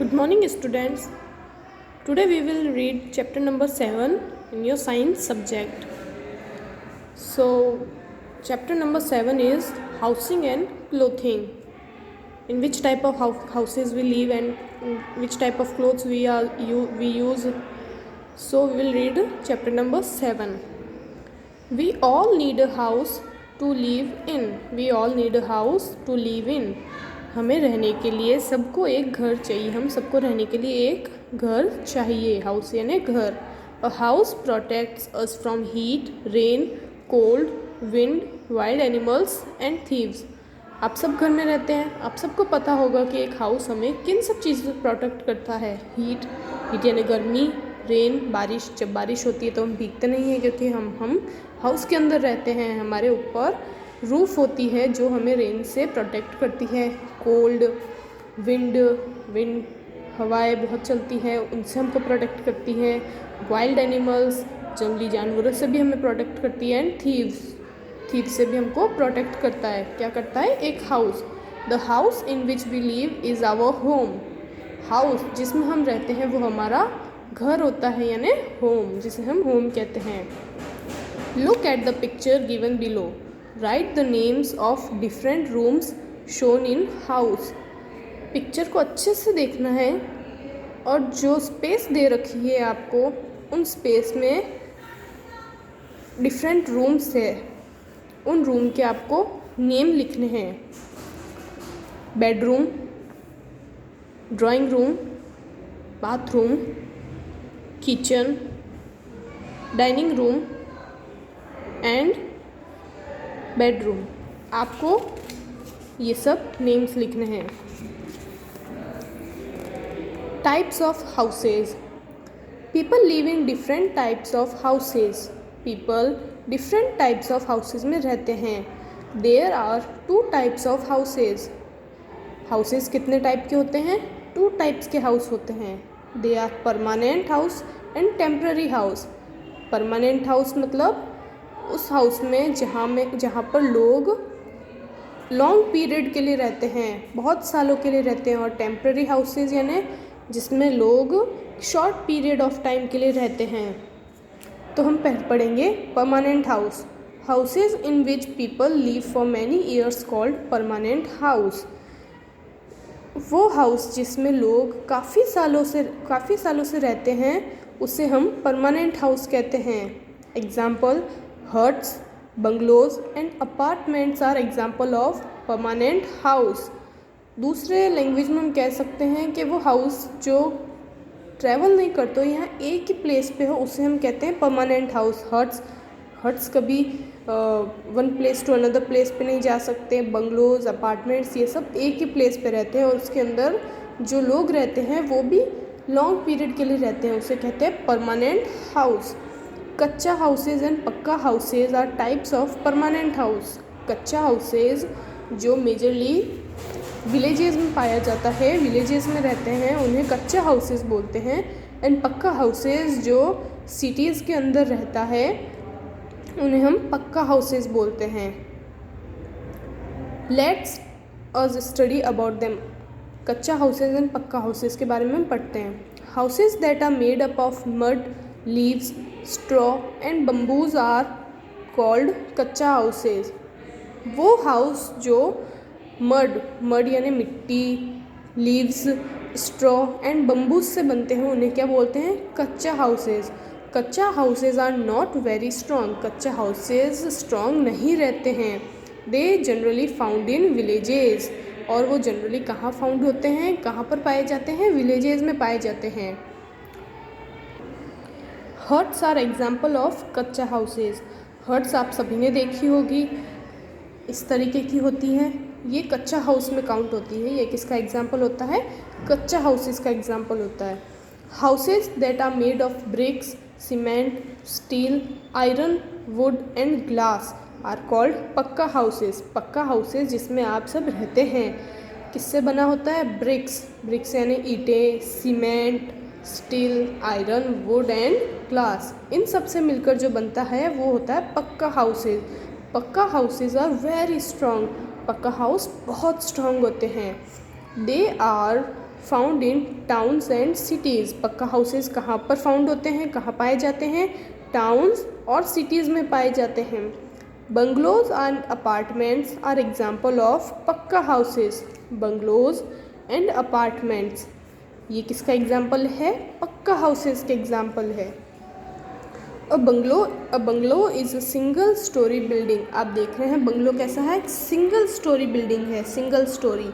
Good morning, students. Today we will read chapter number 7 in your science subject. So, chapter number 7 is housing and clothing. In which type of houses we live and which type of clothes we use. So, we will read chapter number 7. We all need a house to live in. We all need a house to live in. हमें रहने के लिए सबको एक घर चाहिए. हम सबको रहने के लिए एक घर चाहिए. हाउस यानी घर. A house protects us from heat, rain, cold, wind, wild animals and thieves. आप सब घर में रहते हैं. आप सबको पता होगा कि एक हाउस हमें किन सब चीज़ों से प्रोटेक्ट करता है. हीट यानी गर्मी, रेन बारिश. जब बारिश होती है तो हम भीगते नहीं हैं क्योंकि हम हाउस के अंदर रहते हैं. हमारे ऊपर रूफ़ होती है जो हमें रेन से प्रोटेक्ट करती है. कोल्ड, विंड हवाएं बहुत चलती है, उनसे हमको प्रोटेक्ट करती है. वाइल्ड एनिमल्स जंगली जानवरों से भी हमें प्रोटेक्ट करती है. एंड थीव्स से भी हमको प्रोटेक्ट करता है. क्या करता है एक house. The house in which we live is our home. House जिसमें हम रहते हैं वो हमारा घर होता है यानी होम, जिसे हम होम कहते हैं. Look at the picture given below. Right the names of different rooms shown in house. Picture को अच्छे से देखना है और जो स्पेस दे रखी है आपको, उन स्पेस में डिफरेंट रूम्स है. उन रूम के आपको नेम लिखने हैं. Bedroom, drawing room, bathroom, kitchen, dining room and bedroom. आपको ये सब नेम्स लिखने हैं. Types of houses. People live in different types of houses. People different types of houses में रहते हैं. There are 2 types of houses. Houses कितने type के होते हैं? 2 टाइप्स के हाउस होते हैं. They are permanent house and temporary house. Permanent house मतलब उस हाउस में जहाँ पर लोग लॉन्ग पीरियड के लिए रहते हैं, बहुत सालों के लिए रहते हैं. और टेम्पररी हाउसेज यानी जिसमें लोग शॉर्ट पीरियड ऑफ टाइम के लिए रहते हैं. तो हम पढ़ेंगे permanent house. Houses in which people live for many years called permanent house. वो हाउस जिसमें लोग काफ़ी सालों से रहते हैं उसे हम परमानेंट हाउस कहते हैं. Example huts, bungalows and apartments are example of permanent house. दूसरे लैंग्वेज में हम कह सकते हैं कि वो हाउस जो ट्रैवल नहीं करते, यहाँ एक ही प्लेस पे हो, उसे हम कहते हैं परमानेंट हाउस. हट्स कभी one place to another place पे नहीं जा सकते. बंगलोज, अपार्टमेंट्स ये सब एक ही प्लेस पे रहते हैं और उसके अंदर जो लोग रहते हैं वो भी लॉन्ग पीरियड के लिए रहते हैं. उसे कहते हैं परमानेंट हाउस. कच्चा हाउसेज एंड पक्का houses are types of permanent house. कच्चा हाउसेज जो मेजरली विलेजेस में पाया जाता है, विलेजेस में रहते हैं, उन्हें कच्चा हाउसेज बोलते हैं. एंड पक्का हाउसेज जो सिटीज़ के अंदर रहता है उन्हें हम पक्का हाउसेज बोलते हैं. Let's us study about them. कच्चा हाउसेज एंड पक्का हाउसेज के बारे में हम पढ़ते हैं. Houses that are made up of mud, leaves, straw and bamboos are called kachcha houses. वो हाउस जो मड यानी मिट्टी, लीव्स, स्ट्रॉ एंड बम्बूज से बनते हैं उन्हें क्या बोलते हैं? कच्चा houses. Kachcha houses are not very strong. कच्चा हाउसेज स्ट्रॉन्ग नहीं रहते हैं. They generally found in villages. और वो जनरली कहाँ फाउंड होते हैं, कहाँ पर पाए जाते हैं? विलेजेस में पाए जाते हैं. हट्स आर एग्जाम्पल ऑफ कच्चा हाउसेज. हट्स आप सभी ने देखी होगी, इस तरीके की होती हैं. ये कच्चा हाउस में काउंट होती है. ये किसका एग्जाम्पल होता है? कच्चा हाउसेज का एग्जाम्पल होता है. Houses that are made of bricks, cement, steel, iron, wood and glass are called pakka houses. पक्का हाउसेज जिसमें आप सब रहते हैं किससे बना होता है? ब्रिक्स यानी ईंटें, cement, steel, iron, wood and glass. इन सब से मिलकर जो बनता है वो होता है पक्का हाउसेज. पक्का हाउसेज आर वेरी स्ट्रॉन्ग. पक्का हाउस बहुत स्ट्रॉन्ग होते हैं. They are found in towns and cities. पक्का हाउसेज कहाँ पर फाउंड होते हैं, कहाँ पाए जाते हैं? टाउन्स और सिटीज़ में पाए जाते हैं। Bungalows and apartments are example of pucca houses. Bungalows and apartments ये किसका एग्जाम्पल है? पक्का हाउसेज के एग्जाम्पल है। A bungalow is a single storey building. आप देख रहे हैं बंगलो कैसा है? सिंगल स्टोरी बिल्डिंग है, single storey.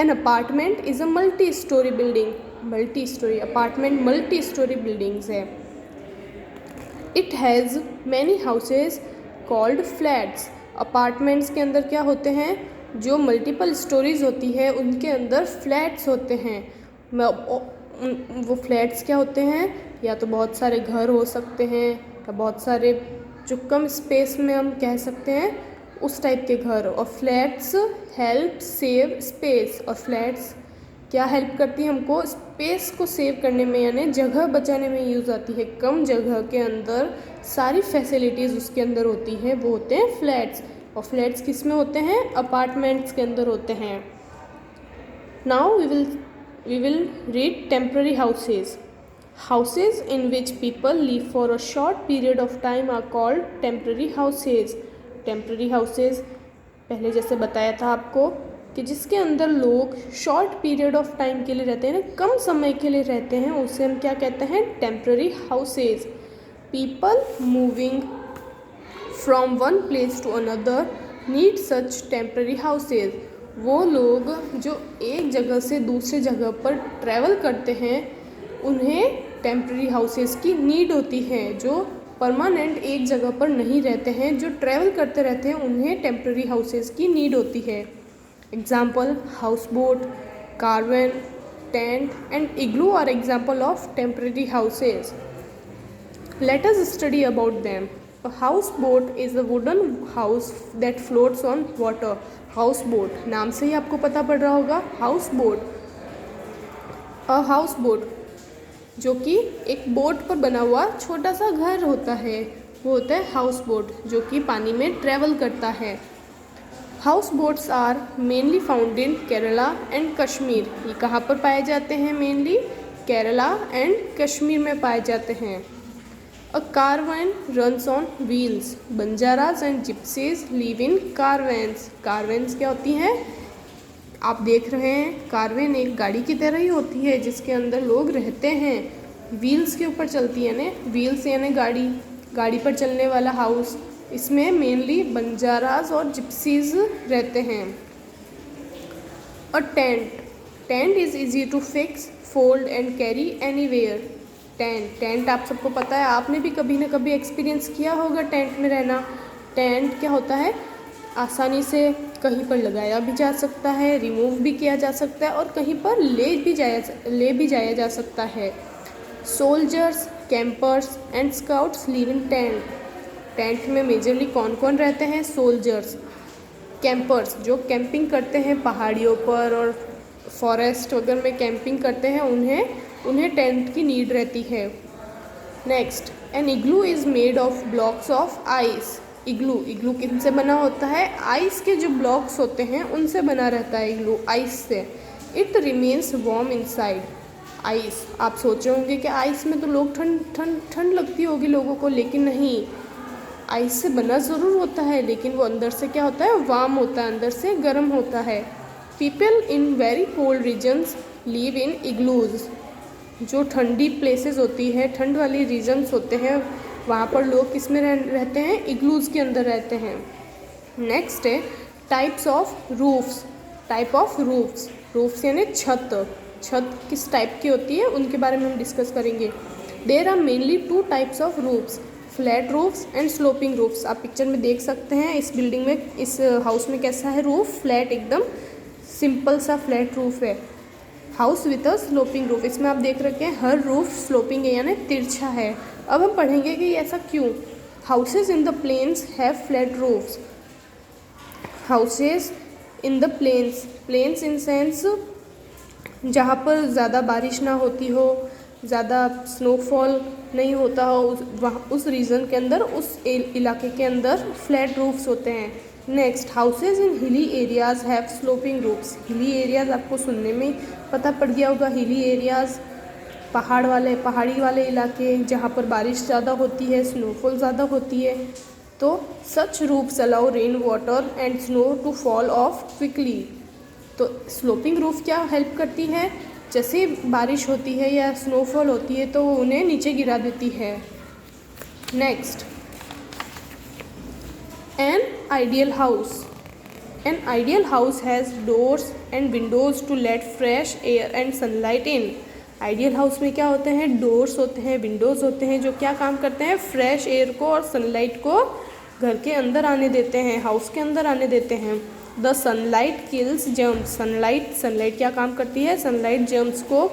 An apartment is a multi storey building. Multi storey apartment multi storey buildings है। It has many houses called flats. Apartments के अंदर क्या होते हैं? जो मल्टीपल स्टोरीज होती है उनके अंदर फ्लैट्स होते हैं। वो फ्लैट्स क्या होते हैं? या तो बहुत सारे घर हो सकते हैं या बहुत सारे जो कम स्पेस में हम कह सकते हैं उस टाइप के घर। और फ्लैट्स हेल्प सेव स्पेस। और फ्लैट्स क्या हेल्प करती है? हमको स्पेस को सेव करने में यानी जगह बचाने में यूज़ आती है। कम जगह के अंदर सारी फैसिलिटीज़ उसके अंदर होती हैं, वो होते हैं फ्लैट्स। और फ्लैट्स किस में होते हैं? अपार्टमेंट्स के अंदर होते हैं। Now we will read temporary houses. Houses in which people live for a short period of time are called temporary houses. Temporary houses पहले जैसे बताया था आपको कि जिसके अंदर लोग शॉर्ट पीरियड ऑफ टाइम के लिए रहते हैं ना, कम समय के लिए रहते हैं, उसे हम क्या कहते हैं? Temporary houses. People moving from one place to another need such temporary houses. वो लोग जो एक जगह से दूसरी जगह पर ट्रैवल करते हैं उन्हें टेम्पररी हाउसेस की नीड होती है। जो परमानेंट एक जगह पर नहीं रहते हैं, जो ट्रैवल करते रहते हैं, उन्हें टेम्पररी हाउसेस की नीड होती है। Example houseboat, caravan, tent and igloo are example of temporary houses. Let us study about them. A houseboat is a wooden house that floats on water. Houseboat नाम से ही आपको पता पड़ रहा होगा, houseboat। A houseboat जो कि एक बोट पर बना हुआ छोटा सा घर होता है, वो होता है हाउस बोट, जो कि पानी में ट्रैवल करता है। Houseboats are mainly found in Kerala and Kashmir. ये कहाँ पर पाए जाते हैं? मेनली केरला एंड कश्मीर में पाए जाते हैं। A caravan runs on wheels. Banjaras and gypsies live in caravans. Caravans क्या होती हैं? आप देख रहे हैं कारवेन एक गाड़ी की तरह ही होती है जिसके अंदर लोग रहते हैं, व्हील्स के ऊपर चलती है ना, व्हील्स यानी गाड़ी पर चलने वाला हाउस। इसमें मेनली बंजाराज और जिप्सीज रहते हैं। और tent is easy to fix, fold and carry anywhere. Tent आप सबको पता है, आपने भी कभी ना कभी एक्सपीरियंस किया होगा टेंट में रहना। टेंट क्या होता है? आसानी से कहीं पर लगाया भी जा सकता है, रिमूव भी किया जा सकता है और कहीं पर ले भी जाया जा सकता है। Soldiers, campers and scouts live in tent. Tent में मेजरली कौन कौन रहते हैं? सोल्जर्स, कैंपर्स जो कैंपिंग करते हैं पहाड़ियों पर और फॉरेस्ट वगैरह में कैंपिंग करते हैं, उन्हें टेंट की नीड रहती है। Next, an igloo is made of blocks of ice. Igloo किनसे बना होता है? आइस के जो ब्लॉक्स होते हैं उनसे बना रहता है इग्लू, आइस से। It remains warm inside. Ice, आप सोचे होंगे कि आइस में तो लोग ठंड लगती होगी लोगों को, लेकिन नहीं, आइस से बना ज़रूर होता है लेकिन वो अंदर से क्या होता है? वार्म होता है, अंदर से गर्म होता है। People in very cold regions live in igloos. जो ठंडी प्लेसेस होती है, ठंड वाली रीजन्स होते हैं, वहाँ पर लोग किस में रहते हैं? इग्लूज़ के अंदर रहते हैं। नेक्स्ट है types of roofs. Type of roofs यानी छत किस टाइप की होती है उनके बारे में हम डिस्कस करेंगे। There are mainly two types of roofs, flat roofs and sloping roofs. आप पिक्चर में देख सकते हैं इस बिल्डिंग में, इस हाउस में कैसा है रूफ? फ्लैट, एकदम सिंपल सा फ्लैट रूफ है। House with a sloping roof, इसमें आप देख रखे हैं हर रूफ स्लोपिंग है यानी तिरछा है। अब हम पढ़ेंगे कि ऐसा क्यों। Houses in the plains have flat roofs. Houses in the plains in sense जहाँ पर ज़्यादा बारिश ना होती हो, ज़्यादा स्नोफॉल नहीं होता हो, वहाँ उस रीजन के अंदर, उस इलाके के अंदर फ्लैट रूफ्स होते हैं। Next, houses in hilly areas have sloping roofs. Hilly areas आपको सुनने में पता पड़ गया होगा, हिली एरियाज पहाड़ी वाले इलाके जहाँ पर बारिश ज़्यादा होती है, स्नोफॉल ज़्यादा होती है, तो such roofs allow rain water and snow to fall off quickly. तो स्लोपिंग रूफ क्या हेल्प करती है, जैसे बारिश होती है या स्नोफॉल होती है तो वो उन्हें नीचे गिरा देती है। Next, an ideal house. An ideal house has doors and windows to let fresh air and sunlight in. Ideal house में क्या होते हैं, डोर्स होते हैं, विंडोज़ होते हैं, जो क्या काम करते हैं, फ्रेश एयर को और सनलाइट को घर के अंदर आने देते हैं, हाउस के अंदर आने देते हैं। The sunlight kills germs. Sunlight क्या काम करती है, सनलाइट जर्म्स को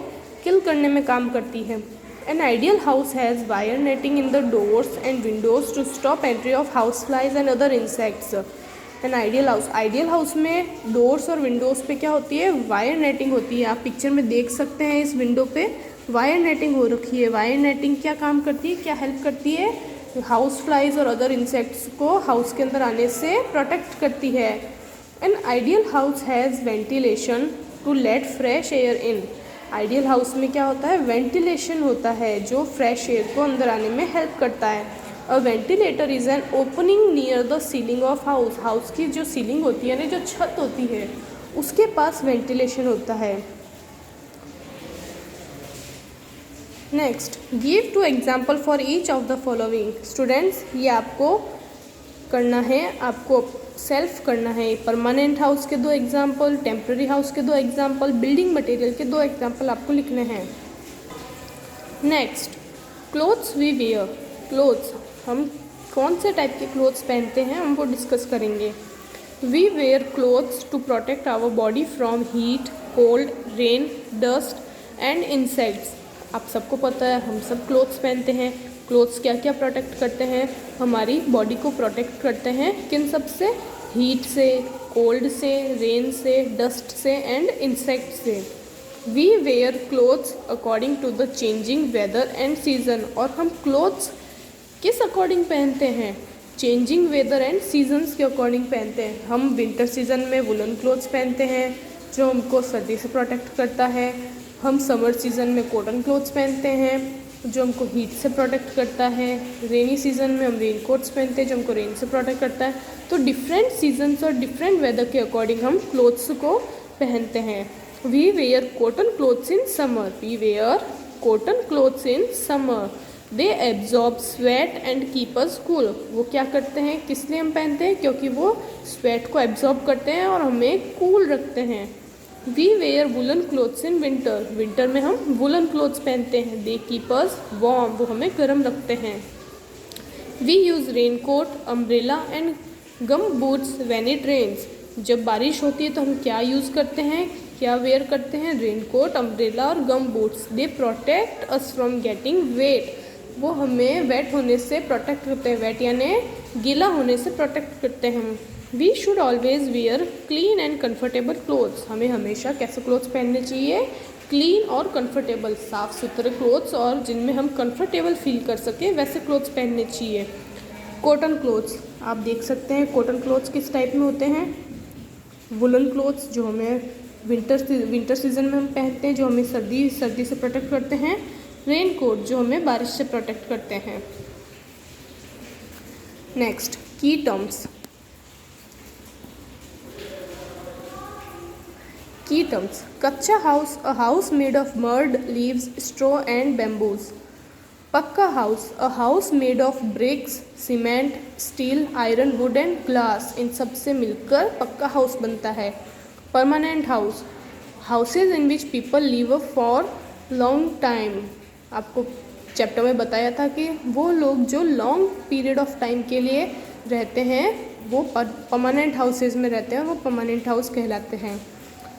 किल करने में काम करती है। An ideal house has wire netting in the doors and windows to stop entry of house flies and other insects. N ideal house में डोर्स और विंडोज़ पे क्या होती है, वायर नेटिंग होती है। आप पिक्चर में देख सकते हैं, इस विंडो पे वायर नेटिंग हो रखी है। वायर नेटिंग क्या काम करती है, क्या हेल्प करती है, हाउस फ्लाइज और अदर इंसेक्ट्स को हाउस के अंदर आने से प्रोटेक्ट करती है। An ideal house has ventilation to let fresh air in. Ideal house में क्या होता है, वेंटिलेशन होता है जो फ्रेश एयर को अंदर आने में हेल्प करता है। अ ventilator is an opening near the ceiling of house. House की जो सीलिंग होती है ना, जो छत होती है, उसके पास वेंटिलेशन होता है। Next, give two example for each of the following. Students, ये आपको करना है, आपको सेल्फ करना है। परमानेंट हाउस के 2 एग्जाम्पल, टेम्प्रेरी हाउस के 2 एग्जाम्पल, बिल्डिंग मटेरियल के 2 एग्जाम्पल आपको लिखने हैं। Next, clothes we wear. Clothes, हम कौन से टाइप के क्लोथ्स पहनते हैं, हम वो डिस्कस करेंगे। We wear clothes to protect our body from heat, cold, rain, dust and insects. आप सबको पता है, हम सब क्लोथ्स पहनते हैं। क्लोथ्स क्या क्या प्रोटेक्ट करते हैं, हमारी बॉडी को प्रोटेक्ट करते हैं, किन सब से, हीट से, कोल्ड से, रेन से, डस्ट से एंड इंसेक्ट से। We wear clothes according to the changing weather and season. और हम क्लोथ्स किस अकॉर्डिंग पहनते हैं, चेंजिंग वेदर एंड सीजन्स के अकॉर्डिंग पहनते हैं। हम विंटर सीजन में वुलन क्लोथ्स पहनते हैं जो हमको सर्दी से प्रोटेक्ट करता है। हम समर सीज़न में कॉटन क्लोथ्स पहनते हैं जो हमको हीट से प्रोटेक्ट करता है। रेनी सीज़न में हम रेन कोट्स पहनते हैं जो हमको रेन से प्रोटेक्ट करता है। तो डिफरेंट सीजन्स और डिफरेंट वेदर के अकॉर्डिंग हम क्लोथ्स को पहनते हैं। We wear cotton clothes in summer. We wear cotton clothes in summer. They absorb sweat and keep us cool. वो क्या करते हैं, किस लिए हम पहनते हैं, क्योंकि वो स्वेट को एब्जॉर्ब करते हैं और हमें कूल रखते हैं। We wear woollen clothes in winter. Winter में हम वुलन क्लोथ्स पहनते हैं। They keep us warm. वो हमें गर्म रखते हैं। We use rain coat, umbrella and gum boots when it rains. जब बारिश होती है तो हम क्या यूज़ करते हैं, क्या वेयर करते हैं, रेन कोट, अम्ब्रेला और gum boots. They protect us from getting wet. वो हमें वेट होने से प्रोटेक्ट करते हैं। वेट यानी गीला होने से प्रोटेक्ट करते हैं। We should always wear clean and comfortable clothes. हमें हमेशा कैसे क्लोथ्स पहनने चाहिए, क्लीन और कंफर्टेबल, साफ़ सुथरे क्लोथ्स और जिनमें हम कंफर्टेबल फील कर सकें वैसे क्लोथ्स पहनने चाहिए। कॉटन क्लोथ्स, आप देख सकते हैं कॉटन क्लोथ्स किस टाइप में होते हैं। वुलन क्लोथ्स जो हमें विंटर सीजन में हम पहनते हैं, जो हमें सर्दी से प्रोटेक्ट करते हैं। रेन कोट जो हमें बारिश से प्रोटेक्ट करते हैं। नेक्स्ट, की टर्म्स। की terms, kutcha house, a house made of mud, leaves, straw and bamboos. Pucca house, a house made of bricks, cement, steel, iron, wood and glass. इन सब से मिलकर पक्का हाउस बनता है। Permanent house, houses in which people live for long time. आपको chapter में बताया था कि वो लोग जो लॉन्ग पीरियड ऑफ टाइम के लिए रहते हैं वो परमानेंट हाउसेज में रहते हैं, वो परमानेंट हाउस कहलाते हैं।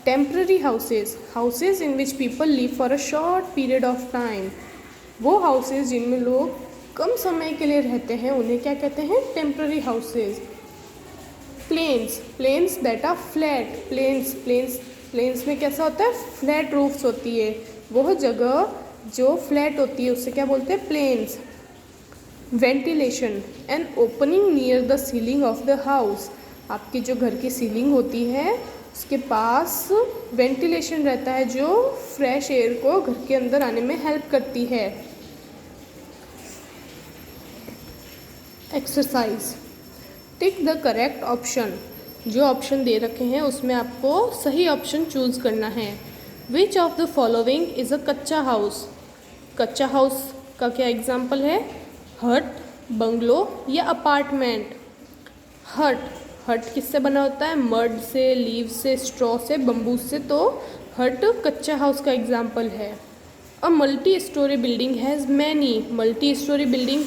Temporary houses, houses in which people live for a short period of time. वो हाउसेज जिनमें लोग कम समय के लिए रहते हैं उन्हें क्या कहते हैं, temporary houses. Plains, plains that are flat. Plains में कैसा होता है, फ्लैट रूफ्स होती है। वह जगह जो फ्लैट होती है उससे क्या बोलते हैं, plains. Ventilation, an opening near the ceiling of the house. आपकी जो घर की सीलिंग होती है उसके पास वेंटिलेशन रहता है जो फ्रेश एयर को घर के अंदर आने में हेल्प करती है। Exercise, tick the correct option. जो ऑप्शन दे रखे हैं उसमें आपको सही ऑप्शन चूज़ करना है। Which of the following is a कच्चा हाउस। कच्चा हाउस का क्या एग्जाम्पल है? हट, बंगलो या अपार्टमेंट। हट किससे बना होता है? मड से, लीव से, स्ट्रॉ से, बम्बू से। तो हट कच्चा हाउस का एग्जाम्पल है। A multi storey building has many. Multi storey building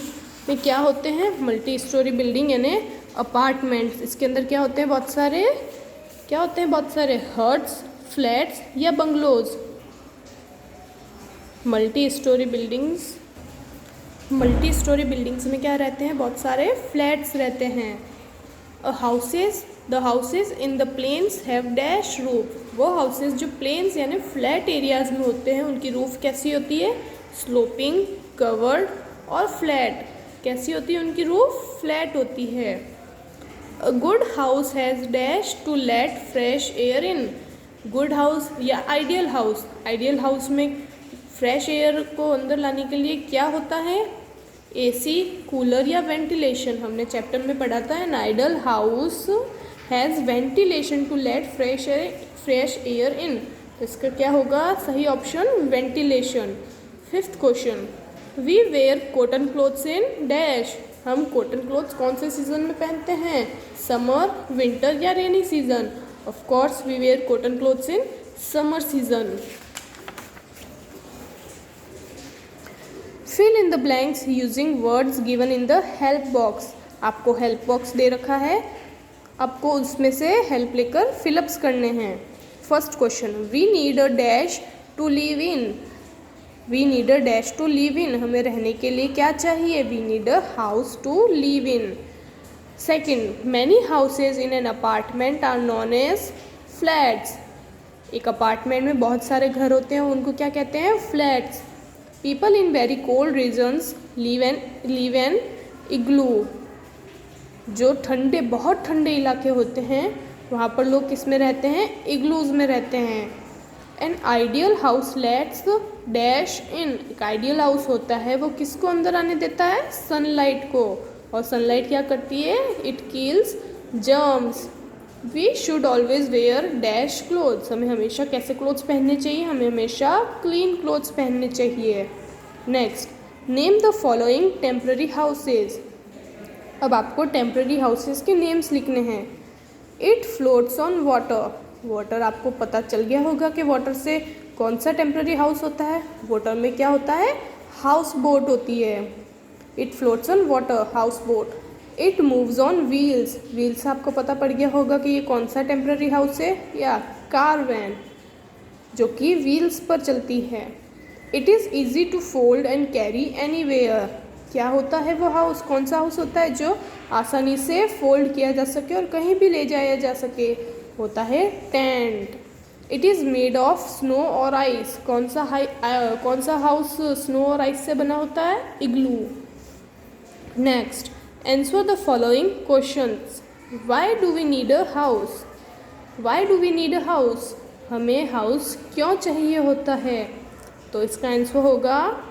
में क्या होते हैं? मल्टी स्टोरी बिल्डिंग यानी अपार्टमेंट्स, इसके अंदर क्या होते हैं? बहुत सारे हट्स, फ्लैट्स या बंगलोज। मल्टी स्टोरी बिल्डिंग्स में क्या रहते हैं? बहुत सारे फ्लैट्स रहते हैं। The houses in the plains have dash roof. वो हाउसेज जो प्लेन्स यानी फ्लैट एरियाज में होते हैं उनकी रूफ कैसी होती है? स्लोपिंग, कवर्ड और फ्लैट। कैसी होती है उनकी रूफ? फ्लैट होती है। A good house has dash to let fresh air in. Good house या आइडियल हाउस। आइडियल हाउस में फ्रेश एयर को अंदर लाने के लिए क्या होता है? एसी, कूलर या वेंटिलेशन। हमने चैप्टर में पढ़ा था an ideal house has ventilation to let fresh air in. इसका क्या होगा सही option? Ventilation. Fifth question, we wear cotton clothes in dash. हम कॉटन क्लोथ्स कौन से सीजन में पहनते हैं? समर, विंटर या rainy season. Of course we wear cotton clothes in summer season. Fill in the blanks using words given in the help box. आपको help box दे रखा है, आपको उसमें से हेल्प लेकर फिलअप्स करने हैं। First question, we need a dash to live in. We need a dash to live in, हमें रहने के लिए क्या चाहिए? We need a house to live in. Second, many houses in an apartment are known as flats. एक apartment में बहुत सारे घर होते हैं, उनको क्या कहते हैं? Flats. People in very cold regions live an igloo. जो बहुत ठंडे इलाके होते हैं वहाँ पर लोग किस में रहते हैं? इग्लूज में रहते हैं। N ideal house let's dash in. एक आइडियल हाउस होता है वो किसको अंदर आने देता है? सनलाइट को। और सनलाइट क्या करती है? It kills germs. We should always wear dash clothes. हमें हमेशा कैसे क्लोथ्स पहनने चाहिए? हमें हमेशा क्लीन क्लोथ्स पहनने चाहिए। Next, name the following temporary houses. अब आपको टेम्पररी हाउसेज के नेम्स लिखने हैं। It floats on water. Water आपको पता चल गया होगा कि वाटर से कौन सा टेम्पररी हाउस होता है? वाटर में क्या होता है? हाउस बोट होती है। It floats on water, house boat. It moves on wheels. Wheels आपको पता पड़ गया होगा कि ये कौन सा टेम्पररी हाउस है? या कार वैन जो कि व्हील्स पर चलती है। It is easy to fold and carry anywhere. क्या होता है वो हाउस? कौन सा हाउस होता है जो आसानी से फोल्ड किया जा सके और कहीं भी ले जाया जा सके? होता है tent. It is made of snow और आइस। कौन सा हाउस स्नो और आइस से बना होता है? Igloo. Next, answer the following questions. Why do we need a house? Why do we need a house? हमें हाउस क्यों चाहिए होता है? तो इसका आंसर होगा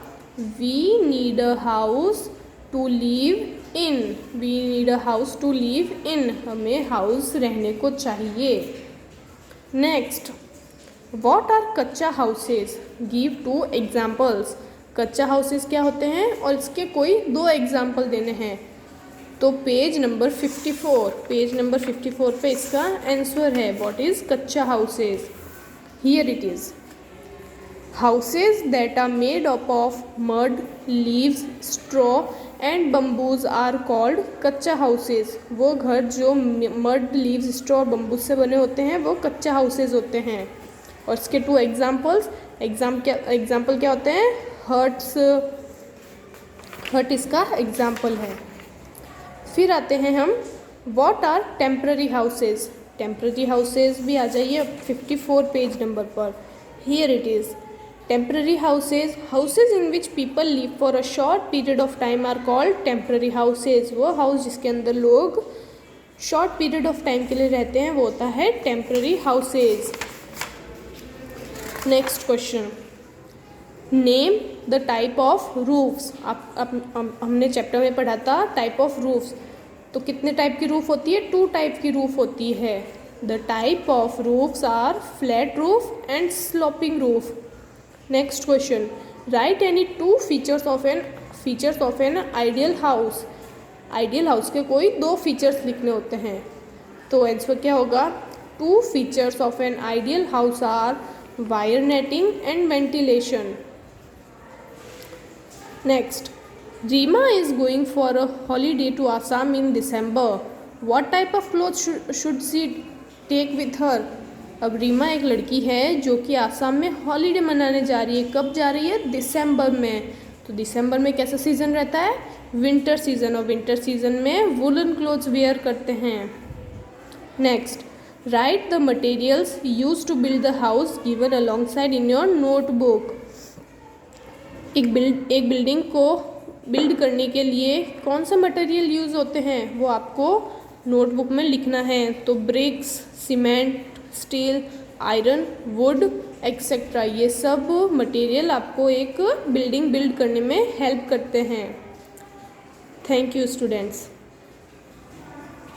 we need a house to live in. We need a house to live in. हमें house रहने को चाहिए। Next, what are kutcha houses? Give 2 examples. Kutcha houses क्या होते हैं और इसके कोई 2 एग्जाम्पल देने हैं। तो पेज नंबर 54 पे इसका आंसर है what is kachcha houses. Here it is, houses that are made up of mud, leaves, straw and bamboos are called kachcha houses. वो घर जो मड, लीव्स, स्ट्रॉ और बम्बूज से बने होते हैं वो कच्चा हाउसेज होते हैं। और इसके 2 एग्जाम्पल्स, एग्जाम्पल क्या होते हैं? हट इसका एग्जाम्पल है। फिर आते हैं हम what are temporary houses. Temporary houses भी आ जाइए 54 पेज नंबर पर। Here it is, temporary houses in which people live for a short period of time are called temporary houses. वो हाउस जिसके अंदर लोग शॉर्ट पीरियड ऑफ टाइम के लिए रहते हैं वो होता है temporary houses. Next question, name the type of roofs. हमने चैप्टर में पढ़ा था टाइप ऑफ रूफ्स, तो कितने टाइप की रूफ होती है? 2 टाइप की रूफ होती है। The type of roofs are flat roof and sloping roof. Next question, write any 2 features of an ideal house. Ideal house के कोई 2 फीचर्स लिखने होते हैं, तो आंसर क्या होगा? 2 features of an ideal house are wire netting and ventilation. Next, Reema is going for a holiday to Assam in December. What type of cloth should she take with her. अब रीमा एक लड़की है जो कि आसाम में हॉलीडे मनाने जा रही है। कब जा रही है? दिसंबर में। तो दिसंबर में कैसा सीज़न रहता है? Winter season. और विंटर सीज़न में वुलन क्लोथ्स वेयर करते हैं। Next, write the materials use to build the house given alongside in your notebook. एक बिल्डिंग को बिल्ड करने के लिए कौन सा मटेरियल यूज़ होते हैं वो आपको नोटबुक में लिखना है। तो bricks, cement, steel, iron, wood etcetera, ये सब मटेरियल आपको एक बिल्डिंग बिल्ड करने में हेल्प करते हैं। Thank you students.